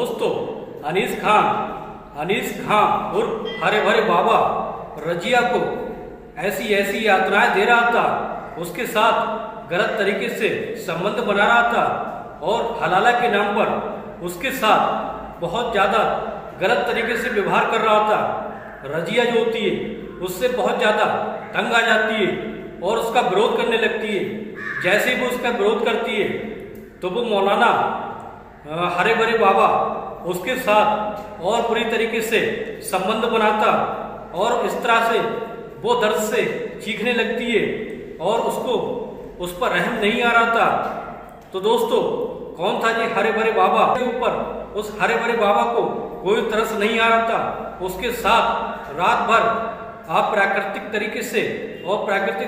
दोस्तों, अनीस खान उर्फ हरे भरे बाबा रजिया को ऐसी यातनाएं दे रहा था, उसके साथ गलत तरीके से संबंध बना रहा था और हलाला के नाम पर उसके साथ बहुत ज़्यादा गलत तरीके से व्यवहार कर रहा था। रजिया जो होती है उससे बहुत ज़्यादा तंग आ जाती है और उसका विरोध करने लगती है। जैसे ही वो उसका विरोध करती है तो वो मौलाना हरे भरे बाबा उसके साथ और बुरी तरीके से संबंध बनाता और इस तरह से वो दर्द से चीखने लगती है और उसको उस पर रहम नहीं आ रहा था। तो दोस्तों, कौन था ये हरे भरे बाबा के ऊपर? उस हरे भरे बाबा को कोई तरस नहीं आ रहा था। उसके साथ रात भर प्राकृतिक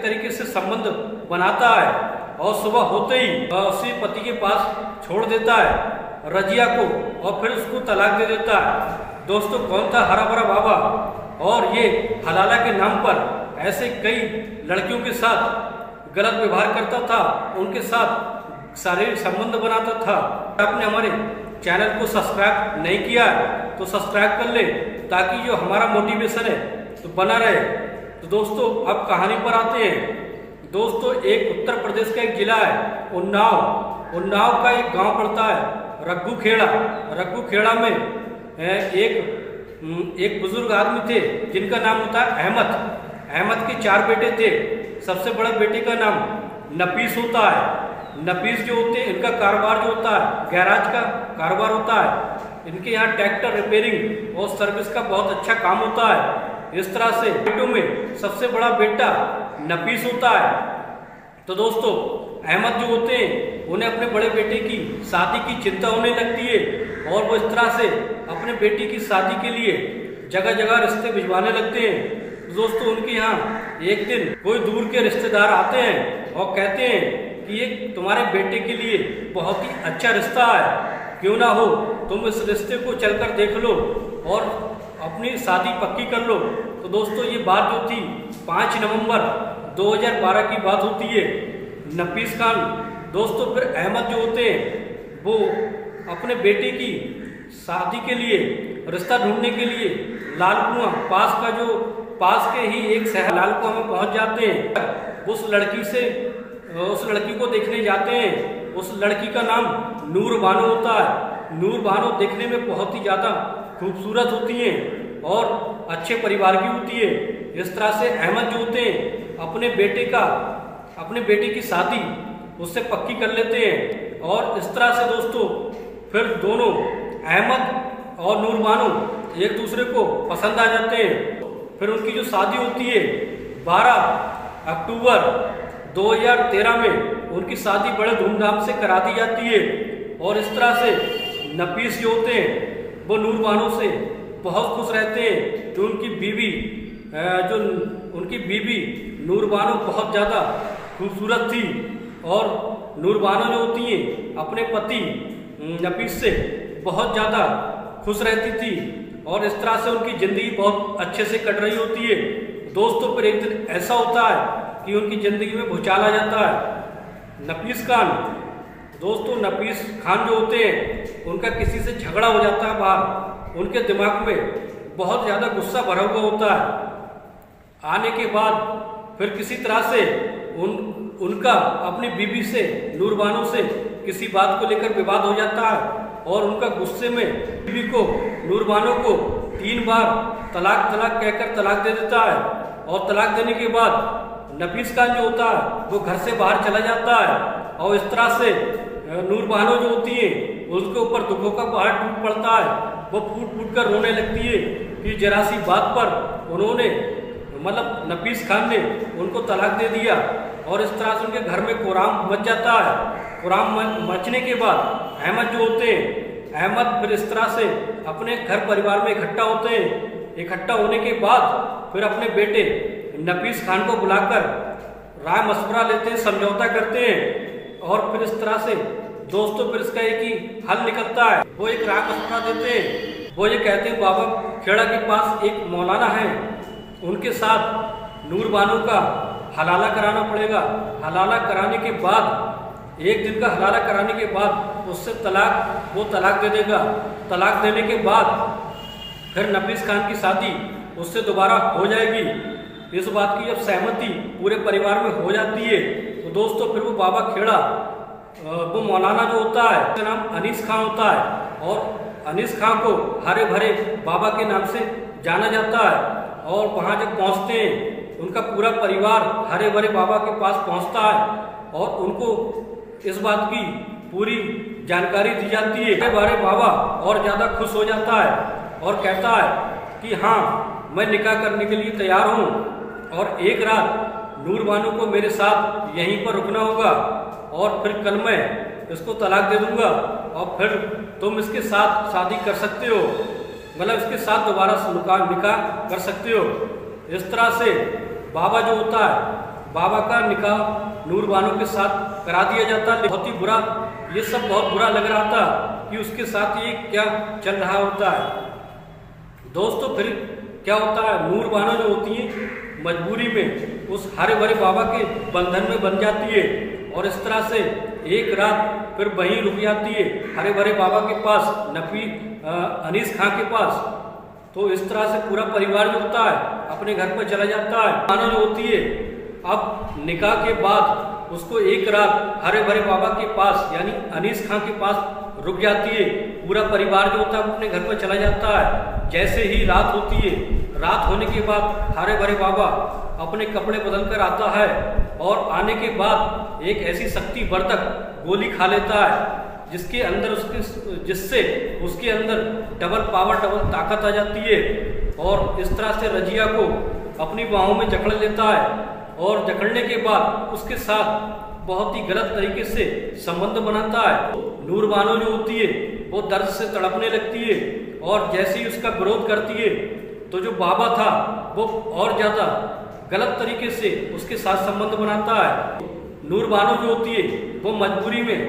तरीके से संबंध बनाता है और सुबह होते ही उसी पति के पास छोड़ देता है रजिया को और फिर उसको तलाक दे देता है। दोस्तों, कौन था हरा भरा बाबा? और ये हलाला के नाम पर ऐसे कई लड़कियों के साथ गलत व्यवहार करता था, उनके साथ शारीरिक संबंध बनाता था। आपने हमारे चैनल को सब्सक्राइब नहीं किया तो सब्सक्राइब कर ले ताकि जो हमारा मोटिवेशन है तो बना रहे। तो दोस्तों, अब कहानी पर आते हैं। दोस्तों, एक उत्तर प्रदेश का एक जिला है उन्नाव का एक गांव पड़ता है रग्गू खेड़ा में एक बुजुर्ग आदमी थे जिनका नाम होता है अहमद के 4 बेटे थे। सबसे बड़े बेटे का नाम नफीस होता है। नफीस जो होते हैं, इनका कारोबार जो होता है गैराज का कारोबार होता है। इनके यहाँ ट्रैक्टर रिपेयरिंग और सर्विस का बहुत अच्छा काम होता है। इस तरह से बेटों में सबसे बड़ा बेटा नफीस होता है। तो दोस्तों, अहमद जो होते हैं उन्हें अपने बड़े बेटे की शादी की चिंता होने लगती है और वो इस तरह से अपने बेटी की शादी के लिए जगह जगह रिश्ते भिजवाने लगते हैं। तो दोस्तों, उनके यहाँ एक दिन कोई दूर के रिश्तेदार आते हैं और कहते हैं कि ये तुम्हारे बेटे के लिए बहुत ही अच्छा रिश्ता है, क्यों ना हो तुम इस रिश्ते को चलकर देख लो और अपनी शादी पक्की कर लो। तो दोस्तों, ये बात जो थी 5 नवंबर 2012 की बात होती है। नफीस खान दोस्तों फिर अहमद जो होते हैं वो अपने बेटे की शादी के लिए रिश्ता ढूंढने के लिए लालकुआं पास के ही एक शहर लालकुआं में पहुंच जाते हैं। उस लड़की को देखने जाते हैं। उस लड़की का नाम नूर बानो होता है। नूर बानो देखने में बहुत ही ज़्यादा खूबसूरत होती हैं और अच्छे परिवार की होती है। इस तरह से अहमद जो होते हैं अपने बेटे की शादी उससे पक्की कर लेते हैं और इस तरह से दोस्तों फिर दोनों अहमद और नूर बानो एक दूसरे को पसंद आ जाते हैं। फिर उनकी जो शादी होती है 12 अक्टूबर 2013 में उनकी शादी बड़े धूमधाम से करा दी जाती है और इस तरह से नफीस जो होते हैं वो नूर बानो से बहुत खुश रहते हैं कि उनकी बीवी नूर बानो बहुत ज़्यादा खूबसूरत थी और नूर बानो जो होती हैं अपने पति नफीस से बहुत ज़्यादा खुश रहती थी और इस तरह से उनकी ज़िंदगी बहुत अच्छे से कट रही होती है। दोस्तों, फिर एक दिन ऐसा होता है कि उनकी ज़िंदगी में भूचाल आ जाता है। नफीस खान जो होते हैं उनका किसी से झगड़ा हो जाता है बाहर। उनके दिमाग में बहुत ज़्यादा गुस्सा भरा हुआ होता है। आने के बाद फिर किसी तरह से उनका अपनी बीवी से नूर बानो से किसी बात को लेकर विवाद हो जाता है और उनका गुस्से में बीवी को नूर बानो को 3 बार तलाक कहकर तलाक दे देता है और तलाक देने के बाद नफीस खान जो होता है वो घर से बाहर चला जाता है और इस तरह से नूर बानो जो होती है उसके ऊपर दुखों का पहाड़ टूट पड़ता है। वो फूट कर रोने लगती है कि जरा सी बात पर उन्होंने नफीस खान ने उनको तलाक दे दिया और इस तरह से उनके घर में कोराम मच जाता है। कोराम मचने के बाद अहमद जो होते हैं फिर इस तरह से अपने घर परिवार में इकट्ठा होते हैं। इकट्ठा होने के बाद फिर अपने बेटे नफीस खान को बुलाकर राय मशवरा लेते हैं, समझौता करते हैं और फिर इस तरह से दोस्तों फिर इसका एक ही हल निकलता है। वो एक राय मशवरा देते हैं। वो ये कहते हैं बाबा खेड़ा के पास एक मौलाना है, उनके साथ नूर बानो का हलाला कराना पड़ेगा। हलाला कराने के बाद एक दिन का हलाला कराने के बाद उससे वो तलाक दे देगा। तलाक देने के बाद फिर नफीस खान की शादी उससे दोबारा हो जाएगी। इस बात की जब सहमति पूरे परिवार में हो जाती है तो दोस्तों फिर वो बाबा खेड़ा, वो मौलाना जो होता है उसका नाम अनीस खां होता है और अनीस खां को हरे भरे बाबा के नाम से जाना जाता है। और वहाँ जब पहुँचते हैं उनका पूरा परिवार हरे भरे बाबा के पास पहुँचता है और उनको इस बात की पूरी जानकारी दी जाती है। हरे भरे बाबा और ज़्यादा खुश हो जाता है और कहता है कि हाँ, मैं निकाह करने के लिए तैयार हूँ और एक रात नूर बानो को मेरे साथ यहीं पर रुकना होगा और फिर कल मैं इसको तलाक दे दूंगा और फिर तुम इसके साथ शादी कर सकते हो, मतलब इसके साथ दोबारा निकाह कर सकते हो। इस तरह से बाबा जो होता है, बाबा का निकाह नूर बानो के साथ करा दिया जाता है। बहुत ही बुरा, ये सब बहुत बुरा लग रहा था कि उसके साथ ये क्या चल रहा होता है। दोस्तों फिर क्या होता है, नूर बानो जो होती है मजबूरी में उस हरे भरे बाबा के बंधन में बन जाती है और इस तरह से एक रात फिर वहीं रुक जाती है हरे भरे बाबा के पास, अनीस खां के पास। तो इस तरह से पूरा परिवार जो होता है अपने घर पर चला जाता है। बानो जो होती है अब निकाह के बाद उसको एक रात हरे भरे बाबा के पास यानी अनीस खां के पास रुक जाती है। पूरा परिवार जो होता है अपने घर पर चला जाता है। जैसे ही रात होती है, रात होने के बाद हरे भरे बाबा अपने कपड़े बदल कर आता है और आने के बाद एक ऐसी शक्तिवर्धक गोली खा लेता है जिससे उसके अंदर डबल पावर, डबल ताकत आ जाती है और इस तरह से रजिया को अपनी बाहों में जकड़ लेता है और जकड़ने के बाद उसके साथ बहुत ही गलत तरीके से संबंध बनाता है। नूर बानो जो होती है वो दर्द से तड़पने लगती है और जैसे ही उसका विरोध करती है तो जो बाबा था वो और ज़्यादा गलत तरीके से उसके साथ संबंध बनाता है। नूर बानो जो होती है वो मजबूरी में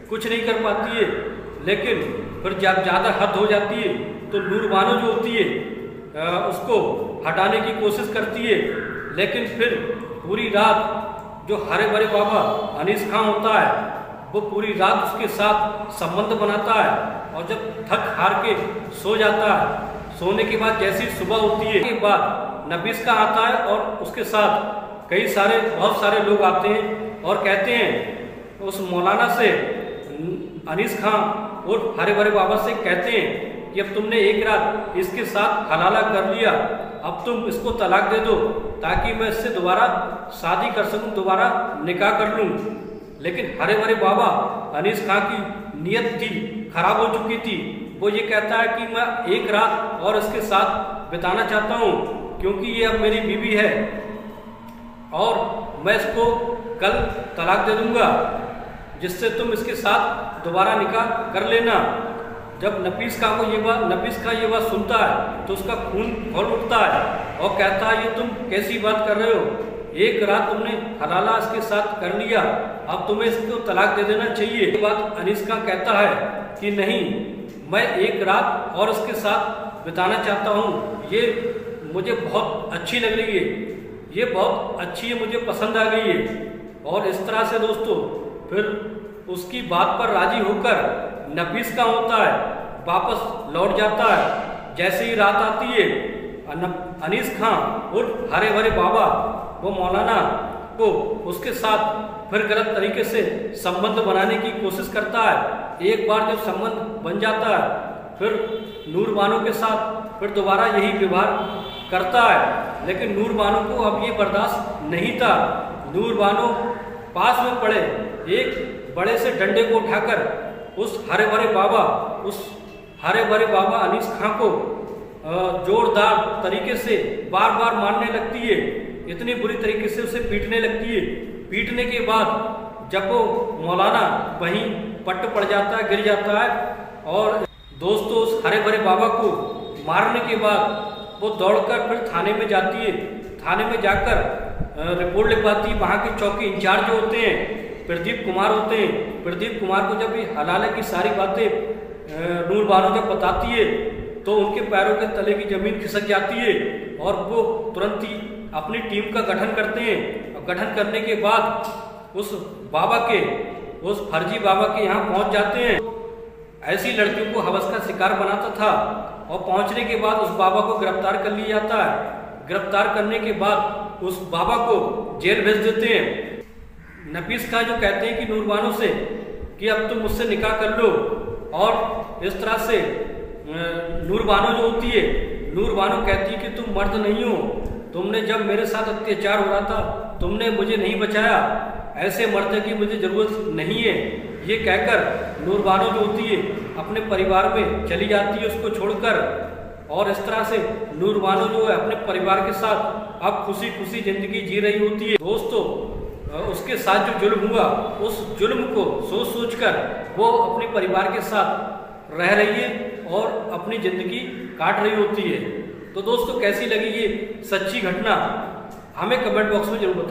कुछ नहीं कर पाती है, लेकिन फिर जब ज़्यादा हद हो जाती है तो नूर बानो जो होती है उसको हटाने की कोशिश करती है, लेकिन फिर पूरी रात जो हरे भरे बाबा अनीस खां होता है वो पूरी रात उसके साथ संबंध बनाता है और जब थक हार के सो जाता है, सोने के बाद जैसी सुबह होती है के बाद नफीस खां आता है और उसके साथ बहुत सारे लोग आते हैं और कहते हैं उस मौलाना से, अनीस खां और हरे भरे बाबा से कहते हैं कि अब तुमने एक रात इसके साथ हलाला कर लिया, अब तुम इसको तलाक दे दो ताकि मैं इससे दोबारा शादी कर सकूं, दोबारा निकाह कर लूं। लेकिन हरे भरे बाबा अनीस खां की नीयत थी खराब हो चुकी थी। वो ये कहता है कि मैं एक रात और इसके साथ बिताना चाहता हूँ क्योंकि ये अब मेरी बीवी है और मैं इसको कल तलाक दे दूंगा जिससे तुम इसके साथ दोबारा निकाह कर लेना। जब नफीस खां ये बात सुनता है तो उसका खून खौल उठता है और कहता है ये तुम कैसी बात कर रहे हो, एक रात तुमने हलाला इसके साथ कर लिया, अब तुम्हें इसको तलाक दे देना चाहिए। ये बात अनीस खां कहता है कि नहीं, मैं एक रात और इसके साथ बिताना चाहता हूँ, ये मुझे बहुत अच्छी लग रही है, ये बहुत अच्छी है, मुझे पसंद आ गई है। और इस तरह से दोस्तों फिर उसकी बात पर राजी होकर नफीस खां होता है वापस लौट जाता है। जैसे ही रात आती है अनीस खां और हरे भरे बाबा वो मौलाना को उसके साथ फिर गलत तरीके से संबंध बनाने की कोशिश करता है। एक बार जब संबंध बन जाता है फिर नूर बानो के साथ फिर दोबारा यही व्यवहार करता है, लेकिन नूर बानो को अब ये बर्दाश्त नहीं था। नूर बानो पास में पड़े एक बड़े से डंडे को उठाकर उस हरे भरे बाबा अनीस खां को जोरदार तरीके से बार बार मारने लगती है, इतनी बुरी तरीके से उसे पीटने लगती है। पीटने के बाद जब वो मौलाना वहीं पट्ट पड़ जाता है, गिर जाता है और दोस्तों उस हरे भरे बाबा को मारने के बाद वो दौड़कर फिर थाने में जाती है। थाने में जाकर रिपोर्ट लिखवाती है। वहाँ के चौकी इंचार्ज जो होते हैं प्रदीप कुमार होते हैं। प्रदीप कुमार को जब ये हलाले की सारी बातें नूर बानो जब बताती है तो उनके पैरों के तले की जमीन खिसक जाती है और वो तुरंत ही अपनी टीम का गठन करते हैं। और गठन करने के बाद उस बाबा के उस फर्जी बाबा के यहाँ पहुंच जाते हैं। ऐसी लड़कियों को हवस का शिकार बनाता था और पहुंचने के बाद उस बाबा को गिरफ्तार कर लिया जाता है। गिरफ्तार करने के बाद उस बाबा को जेल भेज देते हैं। नफीस खां जो कहते हैं कि नूरबानो से कि अब तुम मुझसे निकाह कर लो, और इस तरह से नूरबानो जो होती है, नूरबानो कहती है कि तुम मर्द नहीं हो, तुमने जब मेरे साथ अत्याचार हो रहा था तुमने मुझे नहीं बचाया, ऐसे मर्द की मुझे ज़रूरत नहीं है। ये कहकर नूरबानो जो होती है अपने परिवार में चली जाती है उसको छोड़कर, और इस तरह से नूरबानो जो है अपने परिवार के साथ अब खुशी खुशी ज़िंदगी जी रही होती है। दोस्तों, उसके साथ जो जुल्म हुआ उस जुल्म को सोच सोच कर वो अपने परिवार के साथ रह रही है और अपनी ज़िंदगी काट रही होती है। तो दोस्तों, कैसी लगी ये सच्ची घटना हमें कमेंट बॉक्स में जरूर बताएं।